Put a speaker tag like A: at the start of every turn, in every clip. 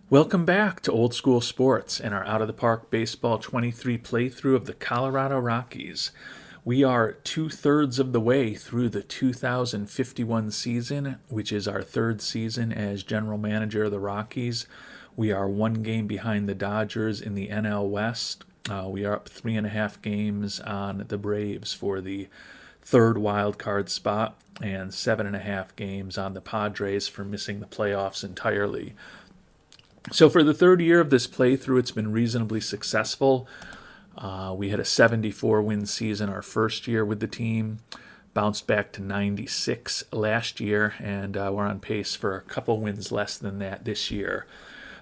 A: Welcome back to Old School Sports and our Out of the Park Baseball 23 playthrough of the Colorado Rockies. We are 2/3 of the way through the 2051 season, which is our third season as general manager of the Rockies. We are one game behind the Dodgers in the NL West. We are up 3.5 games on the Braves for the third wild card spot and 7.5 games on the Padres for missing the playoffs entirely. So for the third year of this playthrough, it's been reasonably successful. We had a 74-win season our first year with the team, bounced back to 96 last year, and we're on pace for a couple wins less than that this year.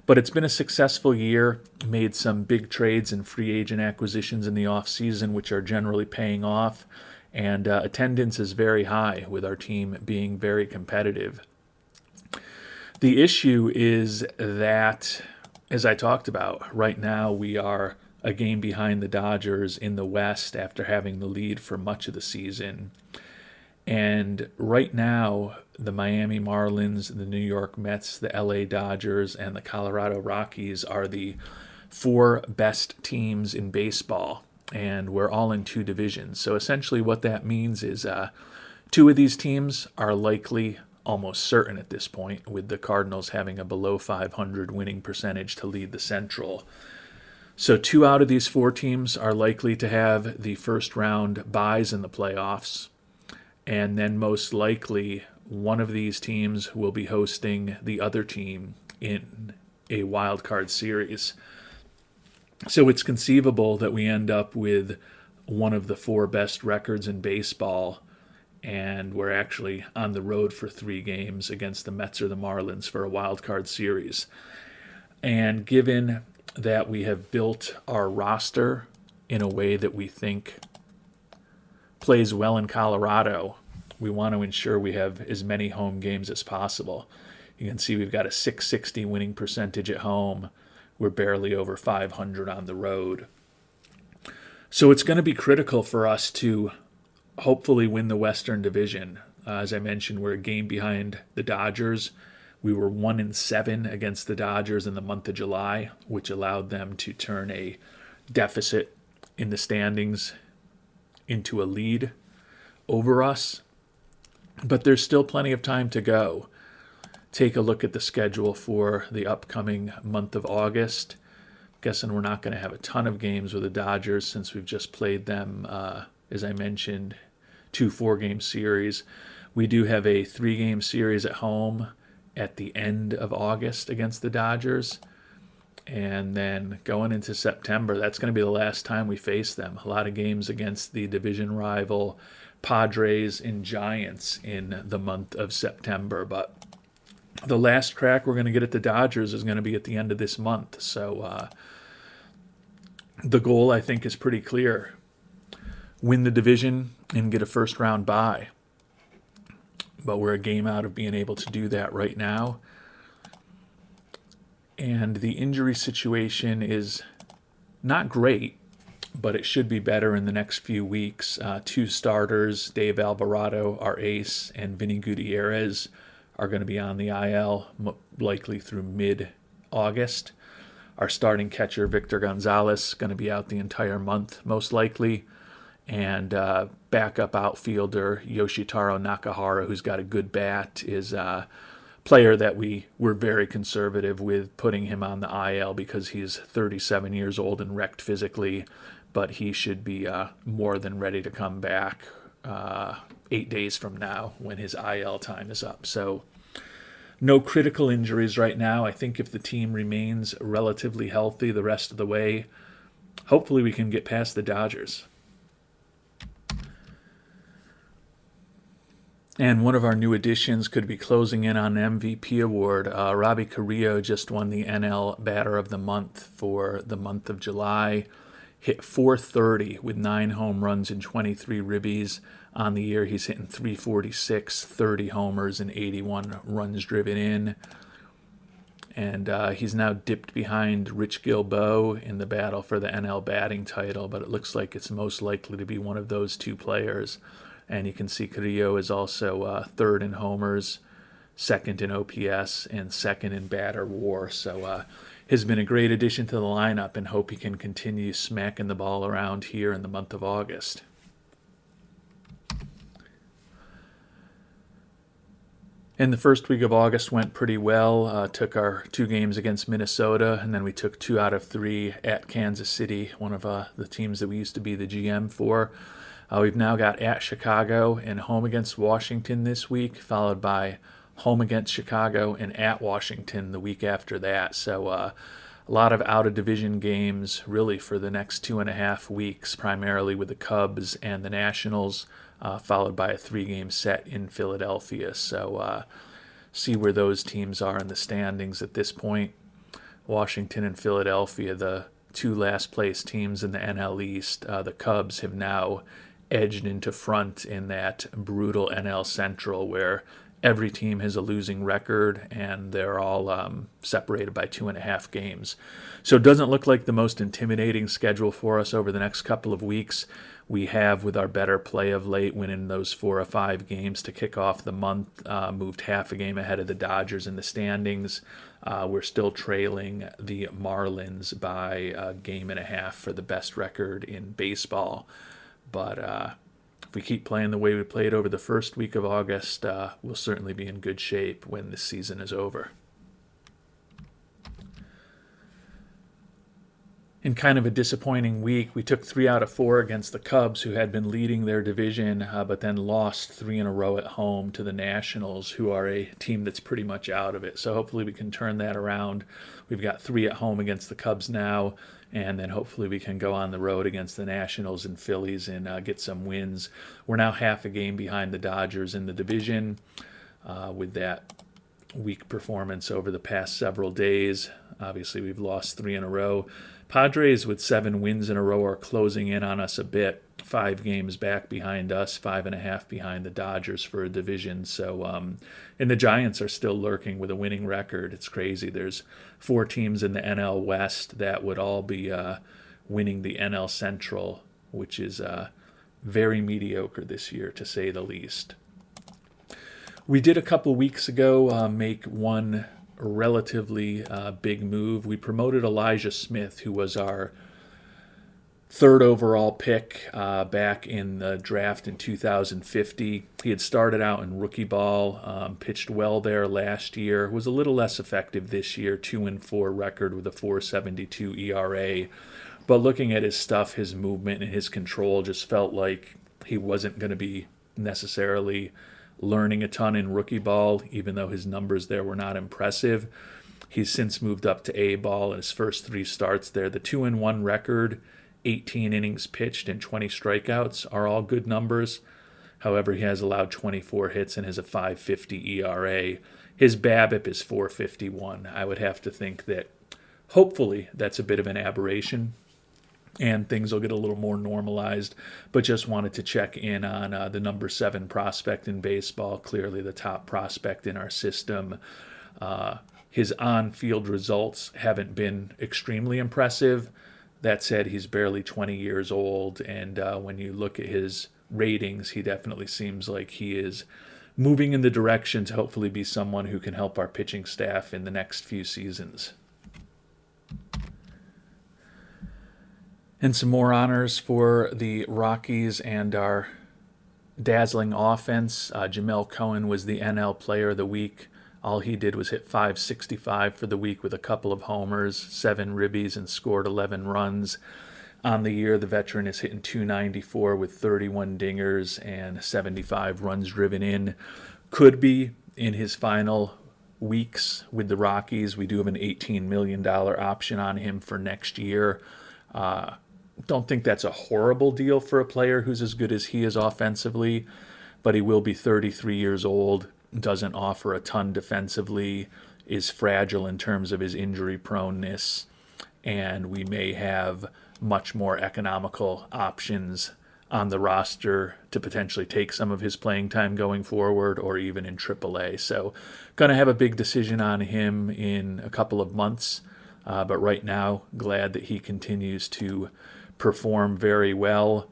A: But it's been a successful year, made some big trades and free agent acquisitions in the offseason, which are generally paying off, and attendance is very high, with our team being very competitive. The issue is that, as I talked about, right now we are a game behind the Dodgers in the West after having the lead for much of the season. And right now, the Miami Marlins, the New York Mets, the LA Dodgers, and the Colorado Rockies are the four best teams in baseball, and we're all in two divisions. So essentially what that means is two of these teams are likely almost certain at this point, with the Cardinals having a below 500 winning percentage to lead the Central. So 2 out of these 4 teams are likely to have the first round byes in the playoffs, and then most likely one of these teams will be hosting the other team in a wild card series. So it's conceivable that we end up with one of the 4 best records in baseball, and we're actually on the road for 3 games against the Mets or the Marlins for a wild card series. And given that we have built our roster in a way that we think plays well in Colorado, we want to ensure we have as many home games as possible. You can see we've got a 660 winning percentage at home. We're barely over 500 on the road. So it's going to be critical for us to hopefully win the Western Division. As I mentioned, we're a game behind the Dodgers. We were 1-7 against the Dodgers in the month of July, which allowed them to turn a deficit in the standings into a lead over us. But there's still plenty of time to go. Take a look at the schedule for the upcoming month of August. Guessing we're not going to have a ton of games with the Dodgers since we've just played them, as I mentioned, 2 4-game series. We do have a 3-game series at home at the end of August against the Dodgers. And then going into September, that's going to be the last time we face them. A lot of games against the division rival Padres and Giants in the month of September. But the last crack we're going to get at the Dodgers is going to be at the end of this month. So the goal, I think, is pretty clear. Win the division and get a first-round bye. But we're a game out of being able to do that right now. And the injury situation is not great, but it should be better in the next few weeks. 2 starters, Dave Alvarado, our ace, and Vinny Gutierrez are going to be on the IL likely through mid-August. Our starting catcher, Victor Gonzalez, going to be out the entire month, most likely. And backup outfielder Yoshitaro Nakahara, who's got a good bat, is a player that we were very conservative with putting him on the IL because he's 37 years old and wrecked physically, but he should be more than ready to come back 8 days from now when his IL time is up. So no critical injuries right now. I think if the team remains relatively healthy the rest of the way, hopefully we can get past the Dodgers. And one of our new additions could be closing in on an MVP award. Robbie Carrillo just won the NL Batter of the Month for the month of July. Hit .430 with 9 home runs and 23 ribbies. On the year, he's hitting .346, 30 homers, and 81 runs driven in. And he's now dipped behind Rich Gilbo in the battle for the NL batting title, but it looks like it's most likely to be one of those 2 players. And you can see Carrillo is also third in homers, second in OPS and second in batter WAR. So has been a great addition to the lineup, and hope he can continue smacking the ball around here in the month of August. And the first week of August went pretty well. Took our 2 games against Minnesota, and then we took 2 out of 3 at Kansas City, one of the teams that we used to be the GM for. We've now got at Chicago and home against Washington this week, followed by home against Chicago and at Washington the week after that. So a lot of out-of-division games really for the next 2.5 weeks, primarily with the Cubs and the Nationals, followed by a 3-game set in Philadelphia. So see where those teams are in the standings at this point. Washington and Philadelphia, the 2 last-place teams in the NL East. The Cubs have now edged into front in that brutal NL Central where every team has a losing record, and they're all separated by 2.5 games. So it doesn't look like the most intimidating schedule for us over the next couple of weeks. We have, with our better play of late, winning those 4 or 5 games to kick off the month, moved half a game ahead of the Dodgers in the standings. We're still trailing the Marlins by a game and a half for the best record in baseball. But if we keep playing the way we played over the first week of August, we'll certainly be in good shape when the season is over. In kind of a disappointing week, we took 3 out of 4 against the Cubs, who had been leading their division, but then lost 3 in a row at home to the Nationals, who are a team that's pretty much out of it. So hopefully we can turn that around. We've got 3 at home against the Cubs now, and then hopefully we can go on the road against the Nationals and Phillies and get some wins. We're now half a game behind the Dodgers in the division with that weak performance over the past several days. Obviously, we've lost 3 in a row. Padres with 7 wins in a row are closing in on us a bit. 5 games back behind us, 5.5 behind the Dodgers for a division. So, and the Giants are still lurking with a winning record. It's crazy. There's 4 teams in the NL West that would all be winning the NL Central, which is very mediocre this year, to say the least. We did a couple weeks ago make one relatively big move. We promoted Elijah Smith, who was our 3rd overall pick back in the draft in 2050. He had started out in rookie ball, pitched well there last year, was a little less effective this year, 2-4 record with a 4.72 ERA. But looking at his stuff, his movement and his control just felt like he wasn't going to be necessarily learning a ton in rookie ball, even though his numbers there were not impressive. He's since moved up to A ball in his first 3 starts there. The 2-1 record, 18 innings pitched and 20 strikeouts are all good numbers. However, he has allowed 24 hits and has a 5.50 ERA. His BABIP is 4.51. I would have to think that hopefully that's a bit of an aberration and things will get a little more normalized, but just wanted to check in on the number 7 prospect in baseball, clearly the top prospect in our system. His on-field results haven't been extremely impressive. That said, he's barely 20 years old, and when you look at his ratings, he definitely seems like he is moving in the direction to hopefully be someone who can help our pitching staff in the next few seasons. And some more honors for the Rockies and our dazzling offense. Jamel Cohen was the NL Player of the Week. All he did was hit .565 for the week with a couple of homers, 7 ribbies, and scored 11 runs. On the year, the veteran is hitting .294 with 31 dingers and 75 runs driven in. Could be in his final weeks with the Rockies. We do have an $18 million option on him for next year. Don't think that's a horrible deal for a player who's as good as he is offensively, but he will be 33 years old, doesn't offer a ton defensively, is fragile in terms of his injury proneness, and we may have much more economical options on the roster to potentially take some of his playing time going forward or even in AAA. So going to have a big decision on him in a couple of months, but right now glad that he continues to perform very well.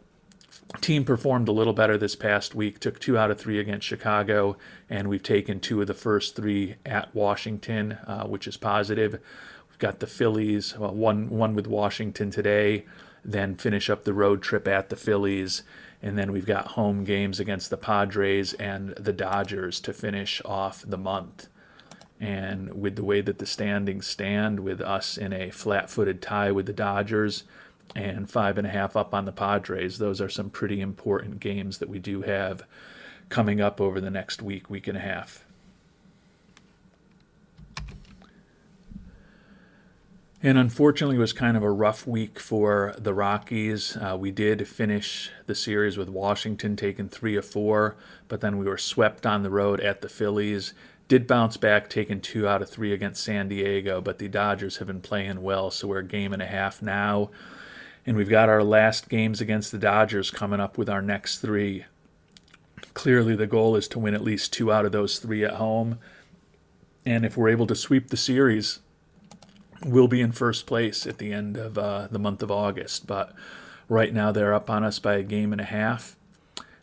A: Team performed a little better this past week, took 2 out of 3 against Chicago, and we've taken 2 of the first 3 at Washington, which is positive. We've got the Phillies, one with Washington today, then finish up the road trip at the Phillies, and then we've got home games against the Padres and the Dodgers to finish off the month. And with the way that the standings stand, with us in a flat-footed tie with the Dodgers and 5.5 up on the Padres, those are some pretty important games that we do have coming up over the next week, week and a half. And unfortunately, it was kind of a rough week for the Rockies. We did finish the series with Washington taking 3 of 4, but then we were swept on the road at the Phillies. Did bounce back, taking 2 out of 3 against San Diego, but the Dodgers have been playing well, so we're a game and a half now. And we've got our last games against the Dodgers coming up with our next 3. Clearly, the goal is to win at least 2 out of those 3 at home. And if we're able to sweep the series, we'll be in first place at the end of the month of August. But right now they're up on us by a game and a half.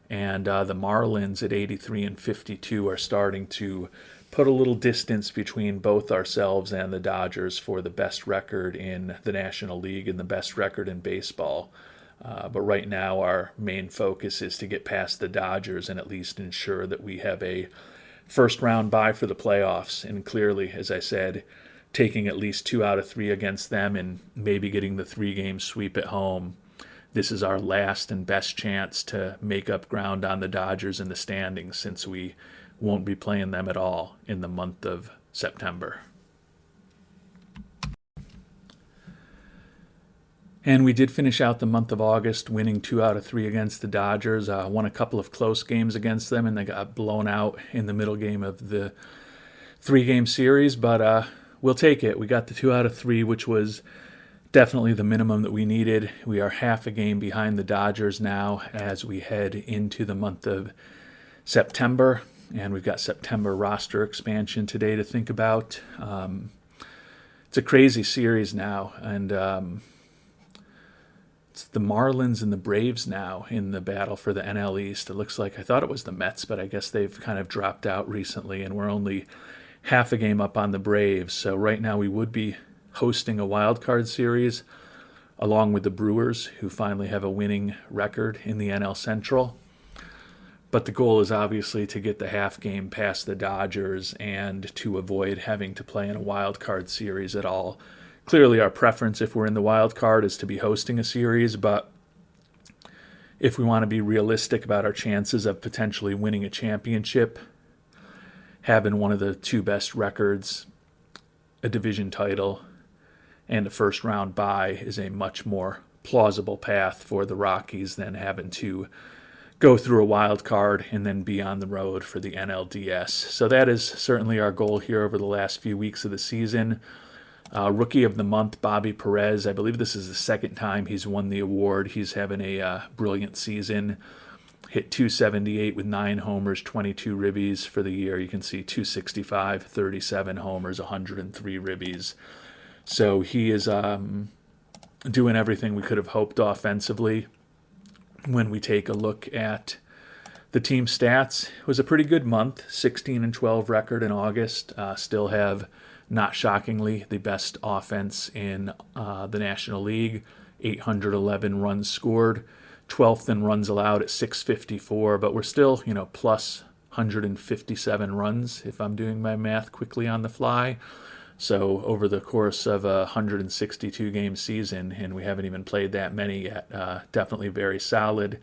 A: And the Marlins at 83 and 52 are starting to put a little distance between both ourselves and the Dodgers for the best record in the National League and the best record in baseball. But right now our main focus is to get past the Dodgers and at least ensure that we have a first round bye for the playoffs. And clearly, as I said, taking at least 2 out of 3 against them and maybe getting the 3-game sweep at home, this is our last and best chance to make up ground on the Dodgers in the standings, since we won't be playing them at all in the month of September. And we did finish out the month of August winning 2 out of 3 against the Dodgers. Won a couple of close games against them, and they got blown out in the middle game of the 3-game series, but we'll take it. We got the 2 out of 3, which was definitely the minimum that we needed. We are half a game behind the Dodgers now as we head into the month of September, and we've got September roster expansion today to think about. It's a crazy series now, and it's the Marlins and the Braves now in the battle for the NL East. It looks like, I thought it was the Mets, but I guess they've kind of dropped out recently, and we're only half a game up on the Braves. So right now we would be hosting a wild card series along with the Brewers, who finally have a winning record in the NL Central. But the goal is obviously to get the half game past the Dodgers and to avoid having to play in a wild card series at all. Clearly our preference, if we're in the wild card, is to be hosting a series, but if we want to be realistic about our chances of potentially winning a championship, having one of the 2 best records, a division title, and a first-round bye is a much more plausible path for the Rockies than having to go through a wild card and then be on the road for the NLDS. So that is certainly our goal here over the last few weeks of the season. Rookie of the Month, Bobby Perez. I believe this is the second time he's won the award. He's having a brilliant season. Hit 278 with 9 homers, 22 ribbies for the year. You can see 265, 37 homers, 103 ribbies. So he is doing everything we could have hoped offensively. When we take a look at the team stats, it was a pretty good month. 16 and 12 record in August. Still have, not shockingly, the best offense in the National League. 811 runs scored. 12th in runs allowed at 654, but we're still, plus 157 runs, if I'm doing my math quickly on the fly. So over the course of a 162-game season, and we haven't even played that many yet, definitely very solid.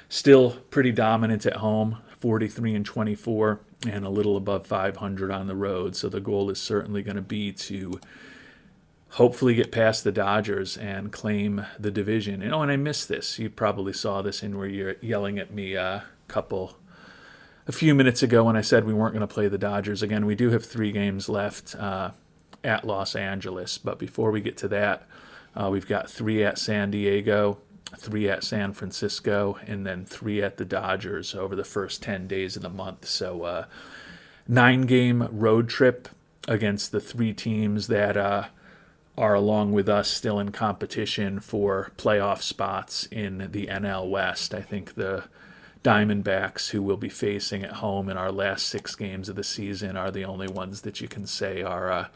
A: Still pretty dominant at home, 43 and 24, and a little above 500 on the road. So the goal is certainly going to be to hopefully get past the Dodgers and claim the division. And I missed this. You probably saw this in where you're yelling at me a few minutes ago when I said we weren't going to play the Dodgers again. We do have 3 games left at Los Angeles. But before we get to that, we've got 3 at San Diego, 3 at San Francisco, and then 3 at the Dodgers over the first 10 days of the month. So 9-game road trip against the 3 teams that are, along with us, still in competition for playoff spots in the NL West. I think the Diamondbacks, who we'll be facing at home in our last 6 games of the season, are the only ones that you can say are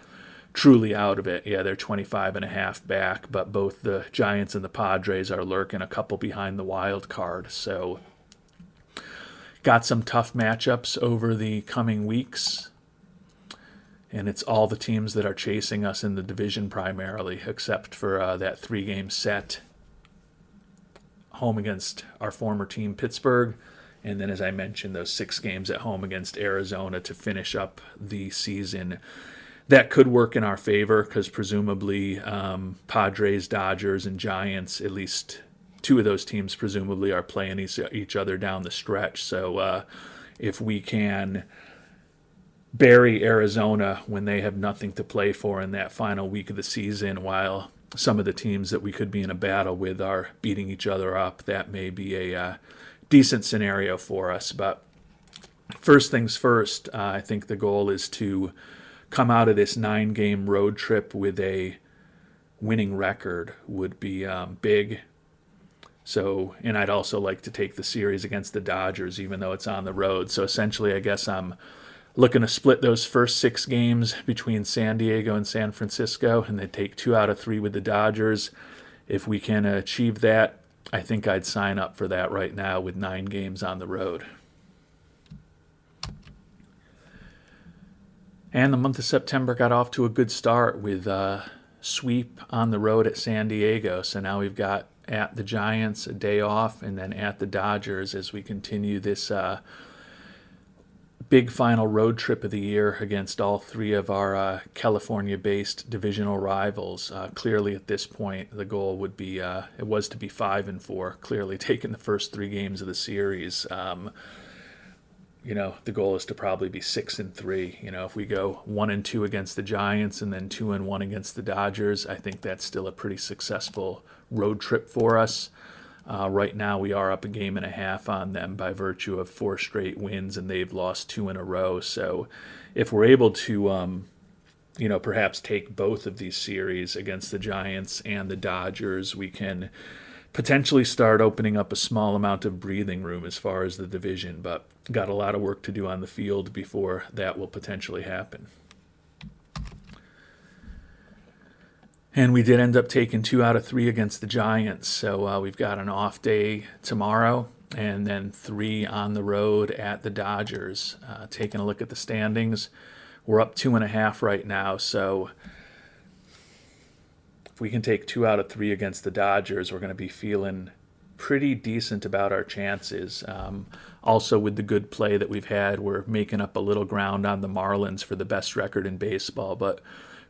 A: truly out of it. Yeah, they're 25.5 back, but both the Giants and the Padres are lurking a couple behind the wild card. So got some tough matchups over the coming weeks. And it's all the teams that are chasing us in the division primarily, except for that 3-game set home against our former team, Pittsburgh. And then, as I mentioned, those 6 games at home against Arizona to finish up the season. That could work in our favor because presumably Padres, Dodgers, and Giants, at least 2 of those teams presumably are playing each other down the stretch. So if we can bury Arizona when they have nothing to play for in that final week of the season, while some of the teams that we could be in a battle with are beating each other up, that may be a decent scenario for us. But first things first, I think the goal is to come out of this 9-game road trip with a winning record would be big. So, and I'd also like to take the series against the Dodgers, even though it's on the road. So essentially, I guess I'm looking to split those first 6 games between San Diego and San Francisco, and then take 2 out of 3 with the Dodgers. If we can achieve that, I think I'd sign up for that right now with 9 games on the road. And the month of September got off to a good start with a sweep on the road at San Diego. So now we've got at the Giants a day off, and then at the Dodgers as we continue this big final road trip of the year against all 3 of our California-based divisional rivals. Clearly, at this point, the goal would be it was to be 5-4. Clearly, taking the first 3 games of the series, the goal is to probably be 6-3. If we go 1-2 against the Giants and then 2-1 against the Dodgers, I think that's still a pretty successful road trip for us. Right now, we are up 1.5 games on them by virtue of 4 straight wins, and they've lost 2 in a row. So if we're able to, perhaps take both of these series against the Giants and the Dodgers, we can potentially start opening up a small amount of breathing room as far as the division. But got a lot of work to do on the field before that will potentially happen. And we did end up taking 2 out of 3 against the Giants. So we've got an off day tomorrow and then 3 on the road at the Dodgers. Taking a look at the standings, we're up 2.5 right now. So if we can take 2 out of 3 against the Dodgers, we're going to be feeling pretty decent about our chances. Also, with the good play that we've had, we're making up a little ground on the Marlins for the best record in baseball. But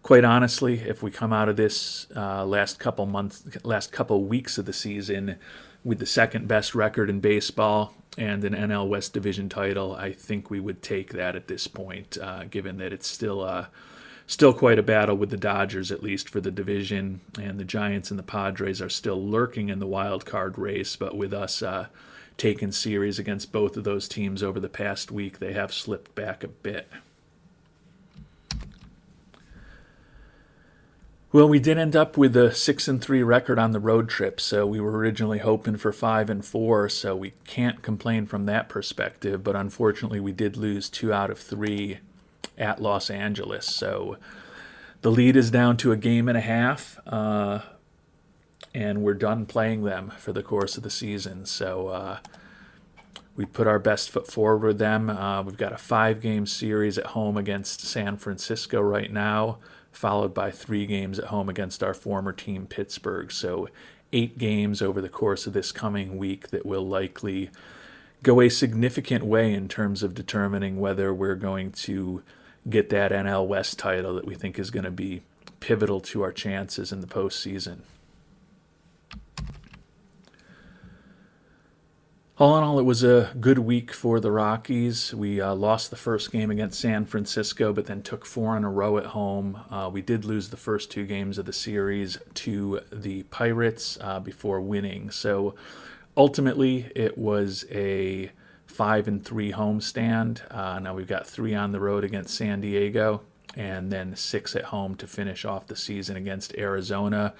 A: quite honestly, if we come out of this last couple weeks of the season with the second best record in baseball and an NL West division title, I think we would take that at this point, given that it's still quite a battle with the Dodgers, at least for the division, and the Giants and the Padres are still lurking in the wild card race. But with us taking series against both of those teams over the past week, they have slipped back a bit. Well, we did end up with a 6-3 record on the road trip, so we were originally hoping for 5-4, so we can't complain from that perspective. But unfortunately, we did lose 2 out of 3 at Los Angeles, so the lead is down to 1.5 games, and we're done playing them for the course of the season. So we put our best foot forward with them. We've got a 5-game series at home against San Francisco right now, followed by 3 games at home against our former team, Pittsburgh. So 8 games over the course of this coming week that will likely go a significant way in terms of determining whether we're going to get that NL West title that we think is going to be pivotal to our chances in the postseason. All in all, it was a good week for the Rockies. We lost the first game against San Francisco, but then took 4 in a row at home. We did lose the first 2 games of the series to the Pirates before winning. So ultimately, it was a 5-3 homestand. Now we've got 3 on the road against San Diego. and then 6 at home to finish off the season against Arizona.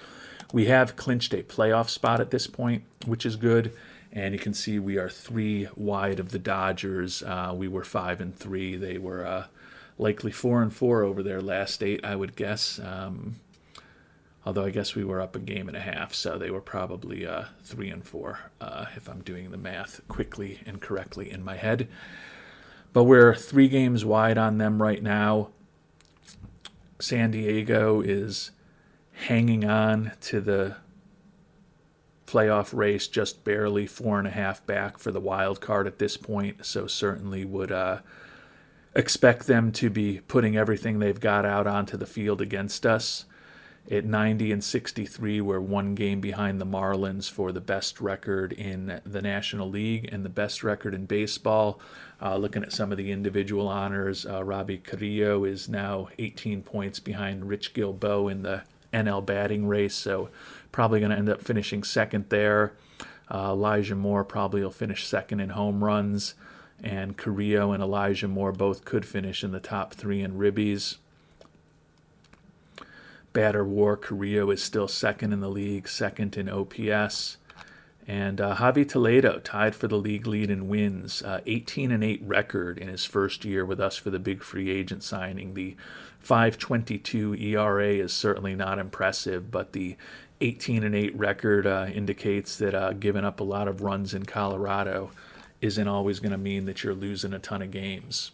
A: We have clinched a playoff spot at this point, which is good. And you can see we are 3 wide of the Dodgers. We were 5-3. They were likely 4-4 over their last 8, I would guess. Although I guess we were up a game and a half, so they were probably 3-4, if I'm doing the math quickly and correctly in my head. But we're 3 games wide on them right now. San Diego is hanging on to the playoff race, just barely 4.5 back for the wild card at this point, so certainly would expect them to be putting everything they've got out onto the field against us. At 90-63, we're 1 game behind the Marlins for the best record in the National League and the best record in baseball. Looking at some of the individual honors, Robbie Carrillo is now 18 points behind Rich Gilbo in the NL batting race, so probably going to end up finishing second there. Elijah Moore probably will finish second in home runs, and Carrillo and Elijah Moore both could finish in the top 3 in ribbies. Batter WAR, Carrillo is still second in the league, second in OPS. And Javi Toledo tied for the league lead in wins, 18-8 record in his first year with us for the big free agent signing. The 5.22 ERA is certainly not impressive, but the 18-8 record indicates that giving up a lot of runs in Colorado isn't always going to mean that you're losing a ton of games.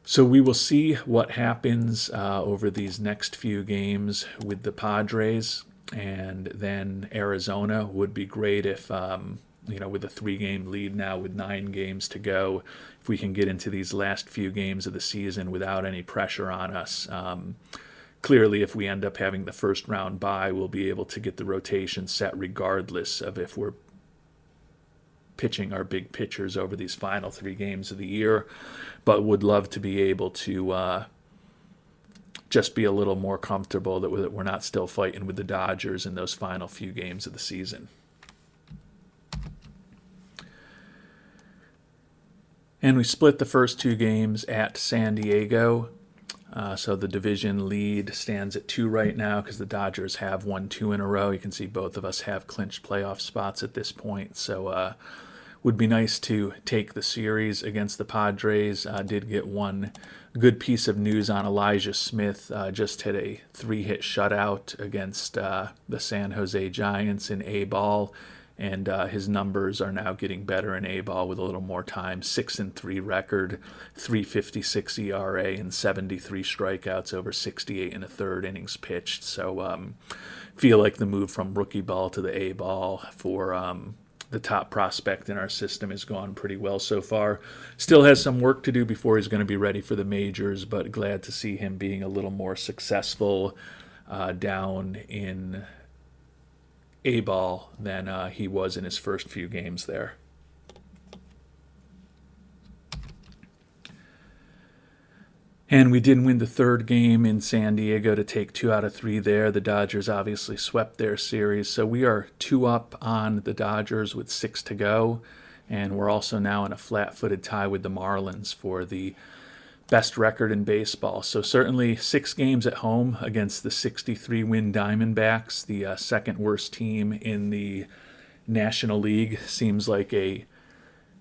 A: So we will see what happens over these next few games with the Padres, and then Arizona would be great if, with a 3-game lead now with 9 games to go, if we can get into these last few games of the season without any pressure on us. Clearly, if we end up having the first round bye, we'll be able to get the rotation set regardless of if we're pitching our big pitchers over these final 3 games of the year, but would love to be able to just be a little more comfortable that we're not still fighting with the Dodgers in those final few games of the season. And we split the first 2 games at San Diego. So the division lead stands at 2 right now because the Dodgers have won 2 in a row. You can see both of us have clinched playoff spots at this point. So would be nice to take the series against the Padres. Did get one good piece of news on Elijah Smith. Just hit a 3-hit shutout against the San Jose Giants in A-ball. And his numbers are now getting better in A-ball with a little more time. 6-3 record, 3.56 ERA, and 73 strikeouts over 68 1/3 innings pitched. So feel like the move from rookie ball to the A-ball for the top prospect in our system has gone pretty well so far. Still has some work to do before he's going to be ready for the majors, but glad to see him being a little more successful down in A-ball than he was in his first few games there. And we did win the 3rd game in San Diego to take 2 out of 3 there. The Dodgers obviously swept their series. So we are 2 up on the Dodgers with 6 to go. And we're also now in a flat-footed tie with the Marlins for the best record in baseball. So certainly 6 games at home against the 63-win Diamondbacks, the second worst team in the National League. Seems like a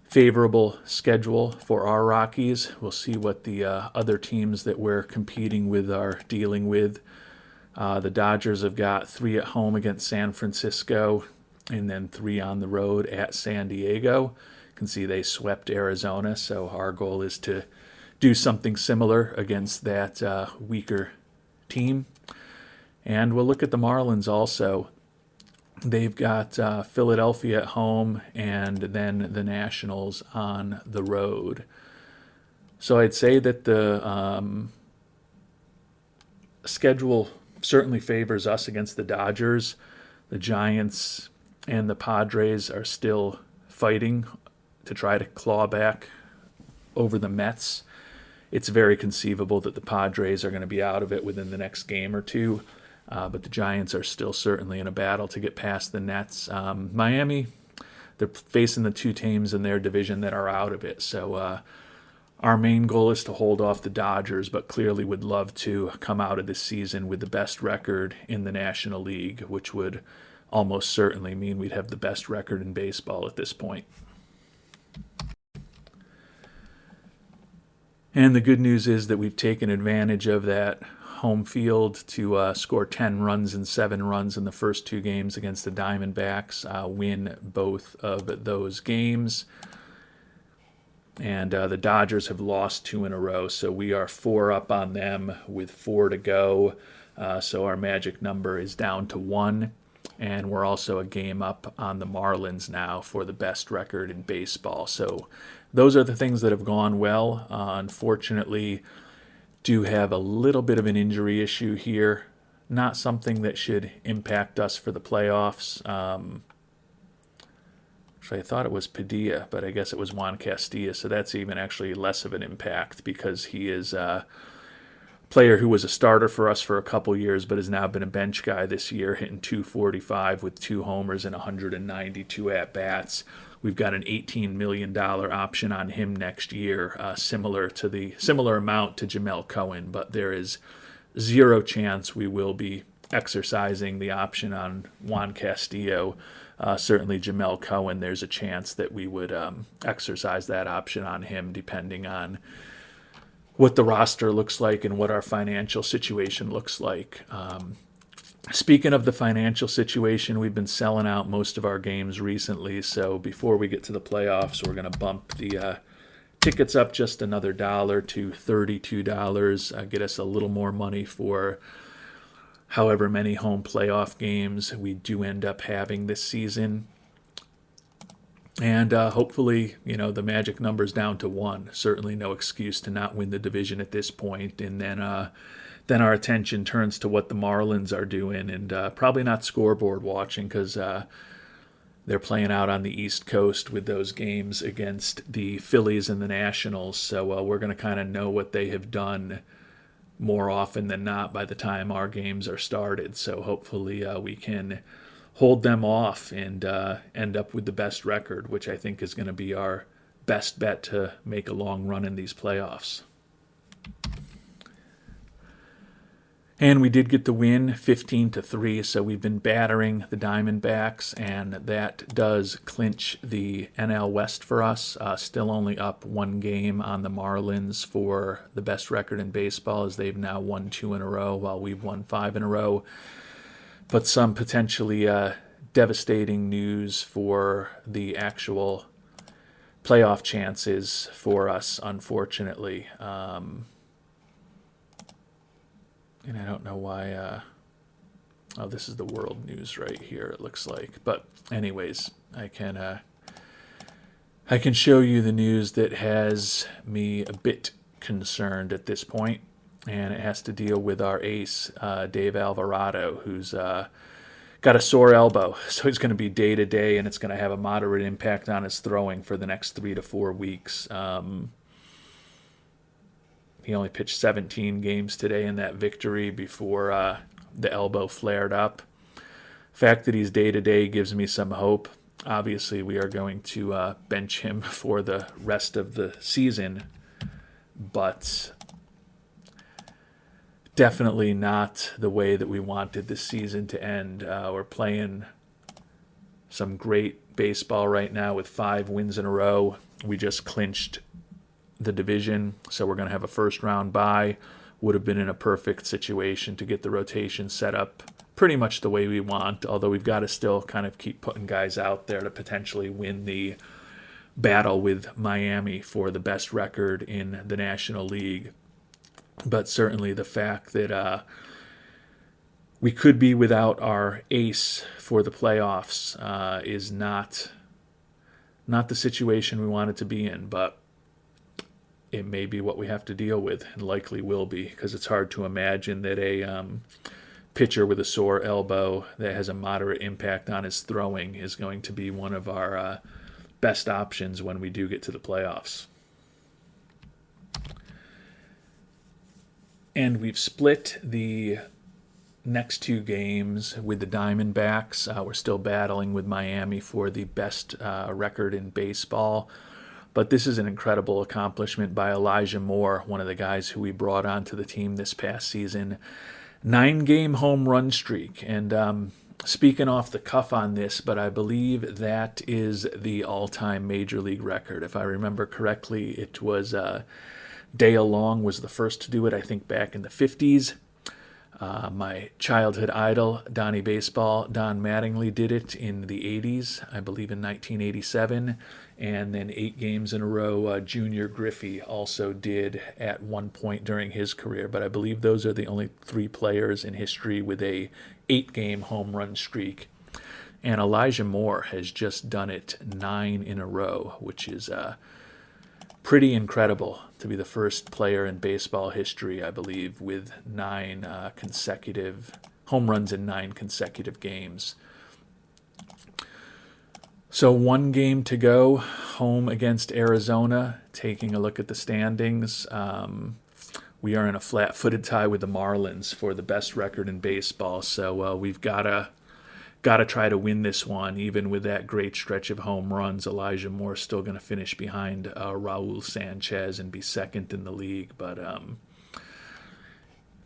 A: favorable schedule for our Rockies. We'll see what the other teams that we're competing with are dealing with. The Dodgers have got 3 at home against San Francisco and then 3 on the road at San Diego. You can see they swept Arizona, so our goal is to do something similar against that weaker team. And we'll look at the Marlins also. They've got Philadelphia at home and then the Nationals on the road. So I'd say that the schedule certainly favors us against the Dodgers. The Giants and the Padres are still fighting to try to claw back over the Mets. It's very conceivable that the Padres are going to be out of it within the next game or 2. But the Giants are still certainly in a battle to get past the Nets. Miami, they're facing the 2 teams in their division that are out of it. So Our main goal is to hold off the Dodgers, but clearly would love to come out of this season with the best record in the National League, which would almost certainly mean we'd have the best record in baseball at this point. And the good news is that we've taken advantage of that home field to score 10 runs and 7 runs in the first 2 games against the Diamondbacks, win both of those games. And the Dodgers have lost 2 in a row, so we are 4 up on them with 4 to go. So our magic number is down to 1. And we're also a game up on the Marlins now for the best record in baseball. So those are the things that have gone well. Unfortunately, do have a little bit of an injury issue here. Not something that should impact us for the playoffs. Actually, I thought it was Padilla, but I guess it was Juan Castilla. So that's even actually less of an impact because he is a player who was a starter for us for a couple years, but has now been a bench guy this year, hitting .245 with 2 homers and 192 at-bats. We've got an $18 million option on him next year, similar amount to Jamel Cohen, but there is 0 chance we will be exercising the option on Juan Castillo. Certainly Jamel Cohen, there's a chance that we would exercise that option on him depending on what the roster looks like and what our financial situation looks like. Speaking of the financial situation, we've been selling out most of our games recently, so before we get to the playoffs, we're going to bump the tickets up just another $1 to $32, get us a little more money for however many home playoff games we do end up having this season. And hopefully, the magic number's down to 1. Certainly no excuse to not win the division at this point. And then our attention turns to what the Marlins are doing, and probably not scoreboard watching because they're playing out on the East Coast with those games against the Phillies and the Nationals. So we're going to kind of know what they have done more often than not by the time our games are started. So hopefully we can hold them off and end up with the best record, which I think is going to be our best bet to make a long run in these playoffs. And we did get the win 15-3, so we've been battering the Diamondbacks, and that does clinch the NL West for us. Still only up 1 game on the Marlins for the best record in baseball, as they've now won 2 in a row while we've won 5 in a row. But some potentially devastating news for the actual playoff chances for us, unfortunately. And I don't know why. This is the world news right here, it looks like. But anyways, I can show you the news that has me a bit concerned at this point, and it has to deal with our ace, Dave Alvarado, who's got a sore elbow. So he's going to be day-to-day, and it's going to have a moderate impact on his throwing for the next 3 to 4 weeks. He only pitched 17 games today in that victory before the elbow flared up. The fact that he's day-to-day gives me some hope. Obviously, we are going to bench him for the rest of the season, but definitely not the way that we wanted this season to end. We're playing some great baseball right now with 5 wins in a row. We just clinched the division, so we're going to have a first-round bye. Would have been in a perfect situation to get the rotation set up pretty much the way we want, although we've got to still kind of keep putting guys out there to potentially win the battle with Miami for the best record in the National League. But certainly the fact that we could be without our ace for the playoffs is not the situation we wanted to be in, but it may be what we have to deal with, and likely will be, because it's hard to imagine that a pitcher with a sore elbow that has a moderate impact on his throwing is going to be one of our best options when we do get to the playoffs. And we've split the next 2 games with the Diamondbacks. We're still battling with Miami for the best record in baseball. But this is an incredible accomplishment by Elijah Moore, one of the guys who we brought onto the team this past season. 9-game home run streak. And speaking off the cuff on this, but I believe that is the all-time Major League record. If I remember correctly, it was Dale Long was the first to do it, I think back in the 50s. My childhood idol, Donnie Baseball, Don Mattingly, did it in the 80s, I believe in 1987. And then 8 games in a row, Junior Griffey also did at one point during his career. But I believe those are the only 3 players in history with a 8-game home run streak. And Elijah Moore has just done it 9 in a row, which is pretty incredible to be the first player in baseball history, I believe, with 9 consecutive home runs in 9 consecutive games. So 1 game to go, home against Arizona. Taking a look at the standings, we are in a flat-footed tie with the Marlins for the best record in baseball. So we've got to try to win this one, even with that great stretch of home runs. Elijah Moore's still going to finish behind Raul Sanchez and be second in the league. But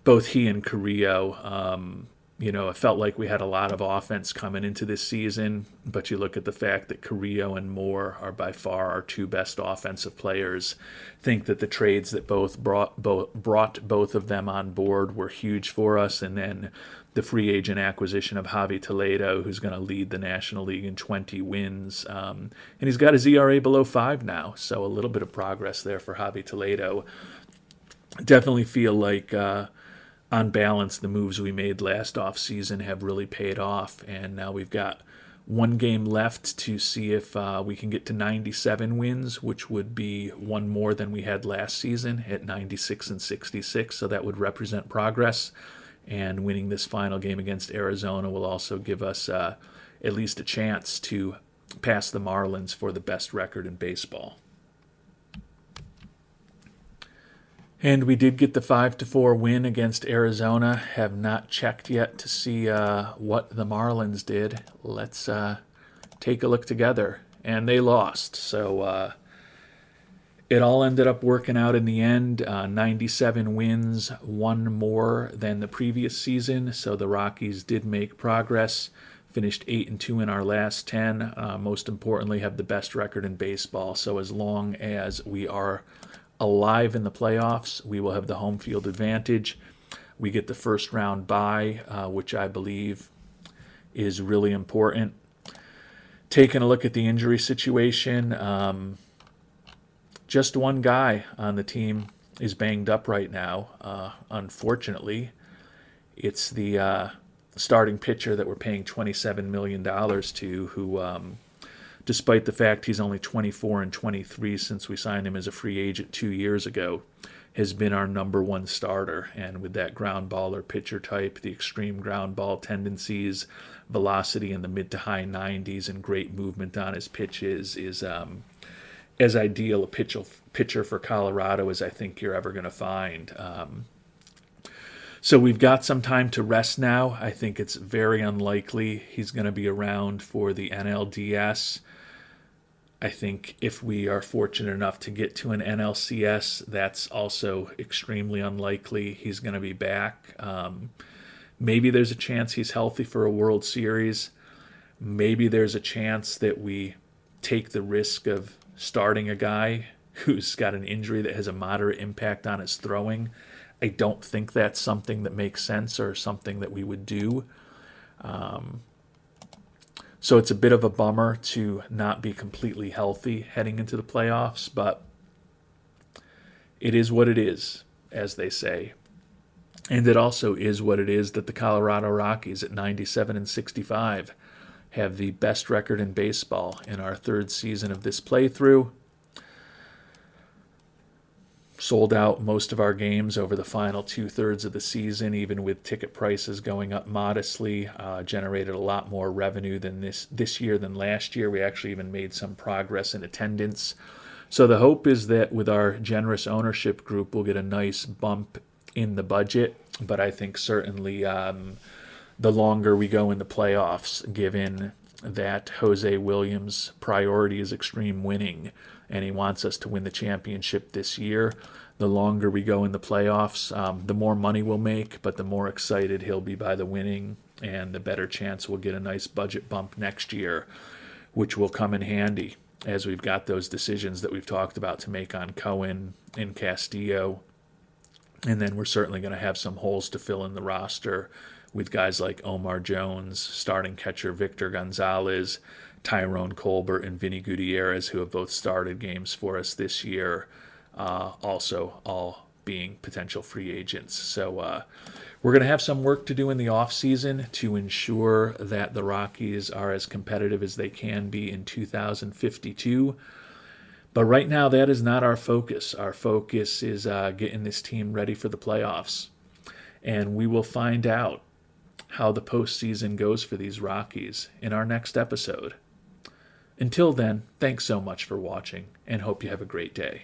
A: both he and Carrillo, it felt like we had a lot of offense coming into this season. But you look at the fact that Carrillo and Moore are by far our 2 best offensive players. Think that the trades that both brought both of them on board were huge for us. And then the free agent acquisition of Javi Toledo, who's going to lead the National League in 20 wins. And he's got his ERA below 5 now, so a little bit of progress there for Javi Toledo. Definitely feel like, on balance, the moves we made last offseason have really paid off, and now we've got 1 game left to see if we can get to 97 wins, which would be 1 more than we had last season at 96 and 66, so that would represent progress. And winning this final game against Arizona will also give us at least a chance to pass the Marlins for the best record in baseball. And we did get the 5-4 win against Arizona. Have not checked yet to see what the Marlins did. Let's take a look together. And they lost. So it all ended up working out in the end. 97 wins, 1 more than the previous season. So the Rockies did make progress. Finished 8-2 in our last 10. Most importantly, have the best record in baseball. So as long as we are alive in the playoffs, we will have the home field advantage. We get the first round bye, which I believe is really important. Taking a look at the injury situation, just 1 guy on the team is banged up right now. Unfortunately, it's the starting pitcher that we're paying $27 million to, who despite the fact he's only 24 and 23 since we signed him as a free agent 2 years ago, has been our number 1 starter. And with that ground baller pitcher type, the extreme ground ball tendencies, velocity in the mid to high 90s, and great movement on his pitches, is as ideal a pitcher for Colorado as I think you're ever going to find. So we've got some time to rest now. I think it's very unlikely he's going to be around for the NLDS. I think if we are fortunate enough to get to an NLCS, that's also extremely unlikely he's going to be back. Maybe there's a chance he's healthy for a World Series. Maybe there's a chance that we take the risk of starting a guy who's got an injury that has a moderate impact on his throwing. I don't think that's something that makes sense or something that we would do. So it's a bit of a bummer to not be completely healthy heading into the playoffs, but it is what it is, as they say. And it also is what it is that the Colorado Rockies at 97 and 65 have the best record in baseball in our 3rd season of this playthrough. Sold out most of our games over the final 2/3 of the season, even with ticket prices going up modestly. Generated a lot more revenue than this year than last year. We actually even made some progress in attendance. So the hope is that with our generous ownership group, we'll get a nice bump in the budget. But I think certainly the longer we go in the playoffs, given that Jose Williams' priority is extreme winning, and he wants us to win the championship this year. The longer we go in the playoffs, the more money we'll make, but the more excited he'll be by the winning, and the better chance we'll get a nice budget bump next year, which will come in handy as we've got those decisions that we've talked about to make on Cohen and Castillo. And then we're certainly going to have some holes to fill in the roster with guys like Omar Jones, starting catcher Victor Gonzalez, Tyrone Colbert, and Vinny Gutierrez, who have both started games for us this year, also all being potential free agents. So we're going to have some work to do in the offseason to ensure that the Rockies are as competitive as they can be in 2052. But right now, that is not our focus. Our focus is getting this team ready for the playoffs. And we will find out how the postseason goes for these Rockies in our next episode. Until then, thanks so much for watching, and hope you have a great day.